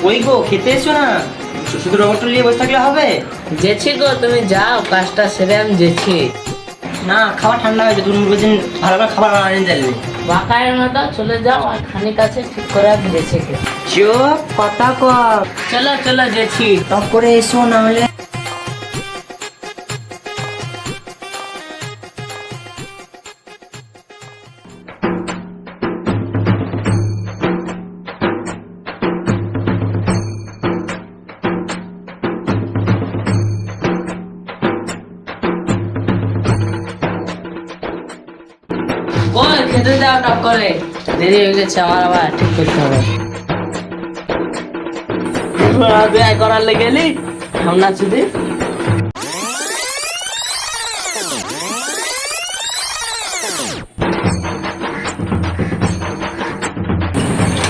ওই গো, খেতে এসো না, শুধু রোবটটা নিয়ে বসে থাকলে হবে? যেছি গো, তুমি যাও, কাজটা সেরে আমি যেছি। না, খাবার ঠান্ডা হয়েছে, তুমি বলছেন ভালো করে খাবার আনেন চাইলে। বাকায়ের মতো চলে যাও, আর খানিক আছে ঠিক করে আমি যেছি। চুপ, কথা কর। চলো চলো যেছি। টপ করে এসো, না হলে কই খেতে যাও টপ করে, দেরি হয়ে গেছে আমার, আবার ঠিক করতে হবে। বিয়ে করার লেগে গেলি আমরা শুধু।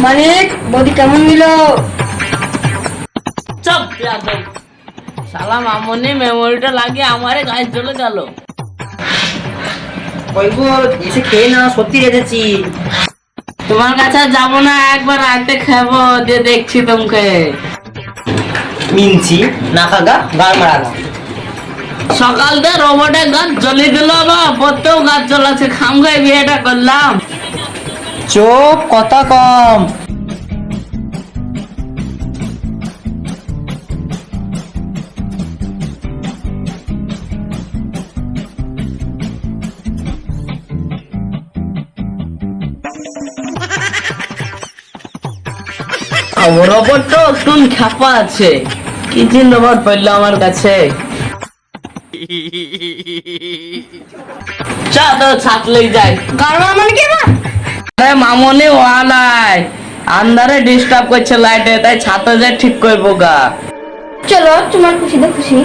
মালিক, বডি কেমন নিল? চপ শালা মামনি মেমোরিটা লাগিয়ে আমারে গায়ে চলে গেল। ওই গো, এসে খেয়ে না, সত্যি রেখেছি। তোমার কাছে যাবো না, একবার রাতে খাবো, দিয়ে দেখছি তোমাকে। মিনছি না খাগা, গাল মারাগা। সকাল দিয়ে রোবটে গাছ জ্বলি দিল, বা পড়তেও গাছ জ্বলাচ্ছে, খামগায় বিয়েটা করলাম। চুপ, কথা কম। রোবট তো একটু খাপা আছে, কি যে রোবট পড়লো আমার কাছে। চা তো ছাতলেই যাই। গাড়বা মানে কি বা? আরে মামনি ওয়ালাই আন্ধারে ডিস্টার্ব করছে লাইটে, তাই ছাতে যাই ঠিক করবো গা। চলো, তোমার খুশিতে খুশি।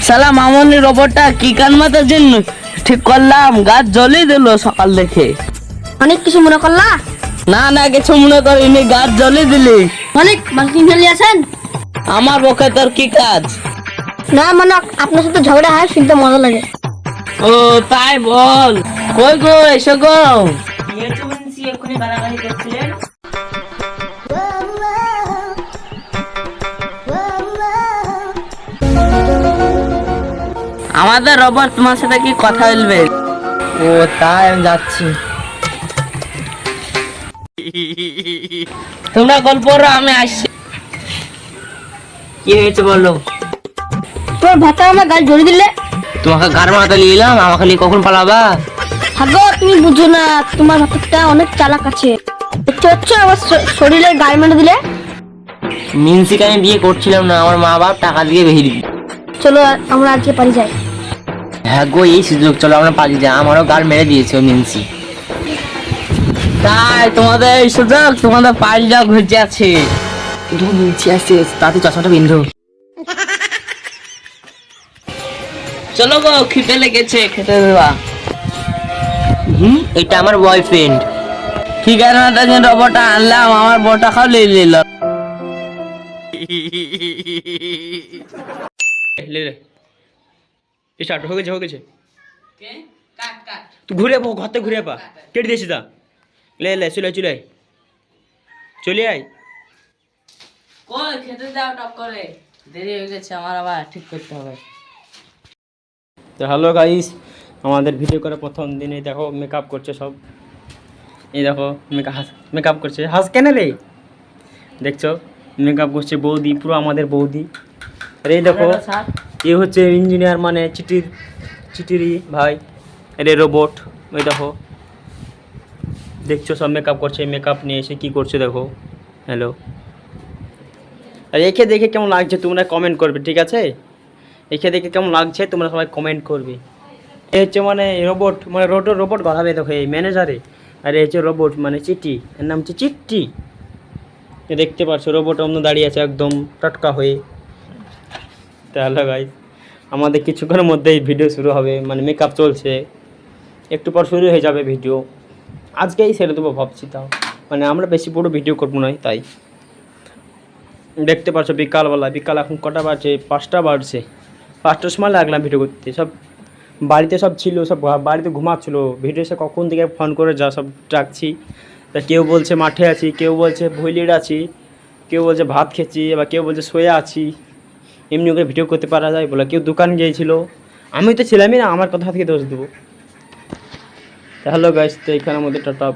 শালা মামনি রোবটটা কি কান মাথার জন্য ঠিক করলাম, গাছ জ্বলি দিল সকাল দেখে। অনেক কিছু মনে করলা? না না, কিছু মনে করিনি, গাছ জ্বলি দিলি। মালিক, বালতি নিয়ে আসেন। আমার পক্ষে তোর কি কাজ? না মানে আপনার সাথে ঝগড়া হয়, শুনতে মজা লাগে। ও তাই বল, কই গো এসো গো। এক্ষুনি গালাগালি করছিলেন। আমাদের রোবট তোমার সাথে কি কথা বলবে? ও তাই, আমি যাচ্ছি। তোমরা গল্প করো, আমি আসছি। কি হয়েছে বলো? তোর ভাতা আমার গাছ জড়ি দিলে। তোমাকে গার মাথা নিয়ে এলাম, আমাকে নিয়ে কখন পালাবা? ভাগো, তুমি বুঝো না, তোমার ভাতাটা অনেক চালাক আছে। দেখতে পাচ্ছ আমার শরীরের গায়ে মেরে দিলে। মিনসিকে আমি বিয়ে করছিলাম না, আমার মা বাপ টাকা দিয়ে বেরিয়ে দিবি। চলো আমরা আজকে পারি যাই। হ্যাঁ গো, এই সুযোগ, চলো আমরা পালিয়ে যাই, আমারও গাল মেরে দিয়েছে ওই মিনসি। তাই তোমাদের এই সুযোগ, তোমাদের পাল্টা ঘুরছে আছে। তুমি মিনসি আসছে, তাতে চশমাটা বিন্ধু। চলো গো, খিদে লেগেছে, খেতে দেওয়া। এটা আমার বয়ফ্রেন্ড। ঠিক আছে, না তাই রোবটটা আনলাম, আমার বউটা খাও লে নিল। ले ले स्टार्ट हो गए तू घुरे पा घरते घुरे पा केट दिए सीधा ले ले चले आई কই খেতে যাও টপ করে। দেরি হয়ে গেছে, আমার আবার ঠিক করতে হবে। তো হ্যালো গাইস, আমাদের ভিডিও করে প্রথম দিনে দেখো মেকআপ করছে সব। এই দেখো মেকআপ করছে, হাস কেন রে? দেখছো মেকআপ করছে বৌদি, পুরো আমাদের বৌদি। আর এই দেখো স্যার এ হচ্ছে ইঞ্জিনিয়ার, মানে চিটিরি ভাই। এর রোবট, ওই দেখো দেখছো সব মেকআপ করছে, মেকআপ নিয়ে এসে কী করছে দেখো। হ্যালো, আর একে দেখে কেমন লাগছে তোমরা কমেন্ট করবে, ঠিক আছে? একে দেখে কেমন লাগছে তোমরা সবাই কমেন্ট করবে। এ হচ্ছে মানে রোবট, মানে রোবট গড়াবে দেখো এই ম্যানেজারে। আর এই হচ্ছে রোবট মানে চিটি, এর নাম হচ্ছে চিট্টি। এ দেখতে পাচ্ছ রোবট অন্য দাঁড়িয়ে আছে একদম টাটকা হয়ে। তাহলে গাইস আমাদের কিছুক্ষণের মধ্যেই ভিডিও শুরু হবে, মানে মেকআপ চলছে, একটু পর শুরু হয়ে যাবে ভিডিও। আজকেই ছেড়ে দেবো ভাবছি, তাও মানে আমরা বেশি বড় ভিডিও করবো না, তাই দেখতে পাচ্ছ বিকাল এখন কটা বাজছে? 5টা বাজছে। 5টার সময় লাগলাম ভিডিও করতে। সব বাড়িতে সব ছিল, সব বাড়িতে ঘুমাচ্ছিলো। ভিডিও এসে কখন থেকে ফোন করে যা সব ডাকছি, তা কেউ বলছে মাঠে আছি, কেউ বলছে ভইলির আছি, কেউ বলছে ভাত খেয়েছি, আবার কেউ বলছে শুয়ে আছি। এমনি করে ভিডিও করতে পারা যায় বলে, কেউ দোকান গিয়েছিল, আমি তো ছিলামই না, আমার কথা থেকে দোষ দেবো। হ্যালো গাইস, তো এখানে আমাদের টাটা।